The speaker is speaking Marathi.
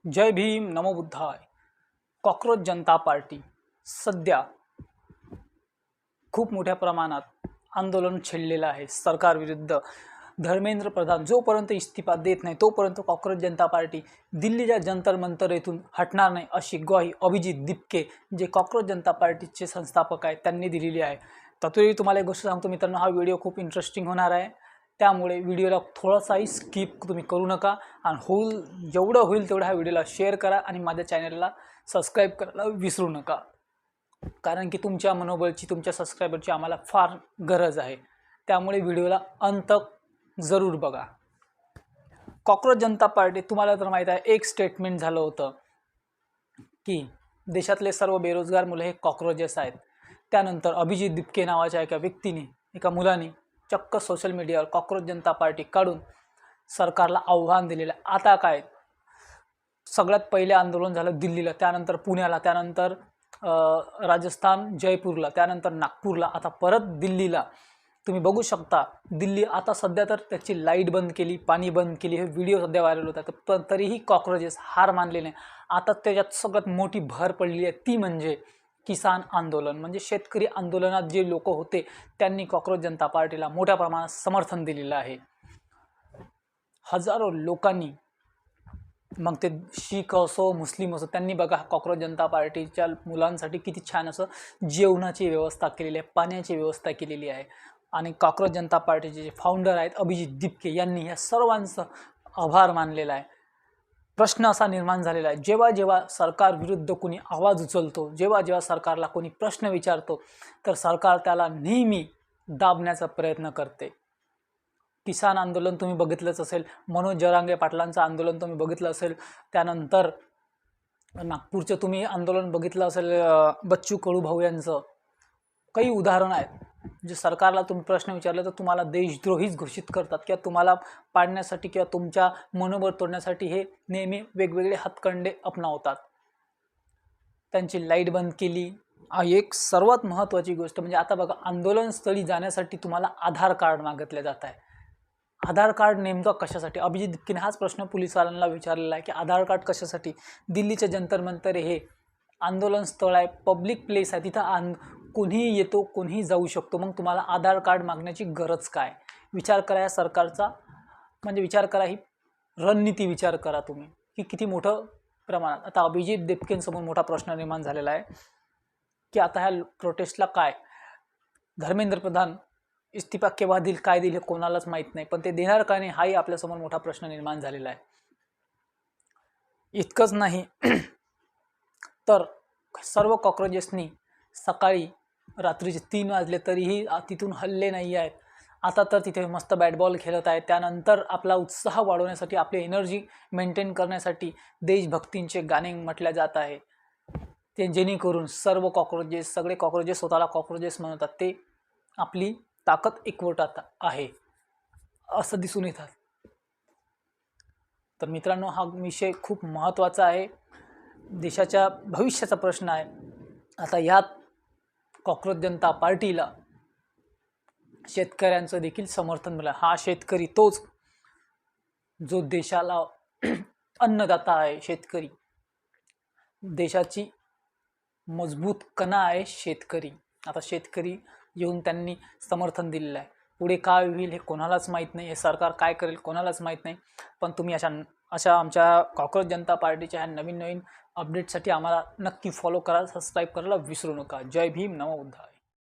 जय भीम नमो बुद्धाय. कॉकरोच जनता पार्टी सध्या खूप मोठ्या प्रमाणात आंदोलन छेडलेलं आहे सरकार विरुद्ध. धर्मेंद्र प्रधान जोपर्यंत इस्तीफा देत नाही तोपर्यंत कॉकरोच जनता पार्टी दिल्लीच्या जंतर मंतर येथून हटणार नाही अशी ग्वाही अभिजित दिपके जे कॉकरोच जनता पार्टीचे संस्थापक आहेत त्यांनी दिलेली आहे. तत्पूर्वी तुम्हाला एक गोष्ट सांगतो मित्रांनो, हा व्हिडिओ खूप इंटरेस्टिंग होणार आहे, त्यामुळे व्हिडिओला थोडासाही स्किप तुम्ही करू नका आणि जेवढं होईल तेवढं हा व्हिडिओला शेअर करा आणि माझ्या चॅनलला सबस्क्राईब करायला विसरू नका, कारण की तुमच्या मनोबळची, तुमच्या सबस्क्रायबरची आम्हाला फार गरज आहे. त्यामुळे व्हिडिओला अंत जरूर बघा. कॉकरोच जनता पार्टी, तुम्हाला तर माहीत आहे, एक स्टेटमेंट झालं होतं की देशातले सर्व बेरोजगार मुलं हे कॉकरोचेस आहेत. त्यानंतर अभिजित दिपके नावाच्या एका व्यक्तीने, एका मुलाने चक्क सोशल मीडियावर कॉकरोच जनता पार्टी काढून सरकारला आव्हान दिलेलं. आता काय, सगळ्यात पहिले आंदोलन झालं दिल्लीला, त्यानंतर पुण्याला, त्यानंतर राजस्थान जयपूरला, त्यानंतर नागपूरला, आता परत दिल्लीला. तुम्ही बघू शकता दिल्ली आता सध्या तर त्याची लाईट बंद केली, पाणी बंद केली. हे व्हिडिओ सध्या व्हायरल होतात, पण तरीही कॉकरोचेस हार मानले नाही. आता त्याच्यात सगळ्यात मोठी भर पडली आहे ती म्हणजे किसान आंदोलन. म्हणजे शेतकरी आंदोलनात जे लोक होते त्यांनी कॉकरोच जनता पार्टीला मोठ्या प्रमाणात समर्थन दिलेलं आहे. हजारो लोकांनी, मग ते शीख असो मुस्लिम असो, त्यांनी बघा कॉकरोच जनता पार्टीच्या मुलांसाठी किती छान असं जेवणाची व्यवस्था केलेली आहे, पाण्याची व्यवस्था केलेली आहे. आणि कॉकरोच जनता पार्टीचे जे फाउंडर आहेत अभिजित दिपके यांनी या सर्वांचं आभार मानलेला आहे. प्रश्न असा निर्माण झालेला आहे, जेव्हा जेव्हा सरकार विरुद्ध कोणी आवाज उचलतो, जेव्हा जेव्हा सरकारला कोणी प्रश्न विचारतो, तर सरकार त्याला नेहमी दाबण्याचा प्रयत्न करते. किसान आंदोलन तुम्ही बघितलंच असेल, मनोज जरांगे पाटलांचं आंदोलन तुम्ही बघितलं असेल, त्यानंतर नागपूरचं तुम्ही आंदोलन बघितलं असेल, बच्चू कडू भाऊ यांचं. काही उदाहरण आहेत जे सरकारला तुम्ही प्रश्न विचारले तर तुम्हाला देशद्रोहीच घोषित करतात किंवा तुम्हाला पाडण्यासाठी किंवा तुमच्या मनोबल तोडण्यासाठी हे नेहमी वेगवेगळे हातकंडे अपनावतात. त्यांची लाईट बंद केली. एक सर्वात महत्त्वाची गोष्ट म्हणजे आता बघा, आंदोलनस्थळी जाण्यासाठी तुम्हाला आधार कार्ड मागितले जात आहे. आधार कार्ड नेमकं कशासाठी? अभिजित दिपकेने हाच प्रश्न पोलिसवाल्यांना विचारलेला आहे की आधार कार्ड कशासाठी? दिल्लीचे जंतर मंतर हे आंदोलन स्थळ आहे, पब्लिक प्लेस आहे, तिथं कोणीही येतो, कोणीही जाऊ शकतो. मग तुम्हाला आधार कार्ड मागण्याची गरज काय? विचार करा या सरकारचा, म्हणजे विचार करा, ही रणनीती विचार करा तुम्ही की किती मोठं प्रमाणात. आता अभिजित दिपकेंसमोर मोठा प्रश्न निर्माण झालेला आहे की आता ह्या प्रोटेस्टला काय, धर्मेंद्र प्रधान इस्तीफा केव्हा देईल, काय देईल हे कोणालाच माहीत नाही, पण ते देणार का नाही हाही आपल्यासमोर मोठा प्रश्न निर्माण झालेला आहे. इतकंच नाही तर सर्व कॉकरोचेसनी सकाळी रात्रीचे 3 वाजले तरीही तिथून हल्ले नाही आहेत. आता तर तिथे मस्त बॅटबॉल खेळत आहेत. त्यानंतर आपला उत्साह वाढवण्यासाठी, आपली एनर्जी मेंटेन करण्यासाठी देशभक्तींचे गाणे म्हटल्या जात आहे, ते जेणेकरून सर्व कॉकरोचेस, सगळे कॉकरोचेस स्वतःला कॉकरोचेस म्हणतात, ते आपली ताकद एकवटत आहे असं दिसून येतात. तर मित्रांनो, हा विषय खूप महत्त्वाचा आहे, देशाच्या भविष्याचा प्रश्न आहे. आता यात कॉकरोच जनता पार्टीला शेतकऱ्यांचं देखील समर्थन मिळालं. हा शेतकरी तोच जो देशाला अन्नदाता आहे. शेतकरी देशाची मजबूत कणा आहे शेतकरी. आता शेतकरी येऊन त्यांनी समर्थन दिलेलं आहे. पुढे काय होईल हे कोणालाच माहीत नाही, हे सरकार काय करेल कोणालाच माहीत नाही. पण तुम्ही अशा आमच्या कॉकरोच जनता पार्टीच्या ह्या नवीन अपडेटसाठी आम्हाला नक्की फॉलो करा, सबस्क्राईब करायला विसरू नका. जय भीम नमो बुद्धाय.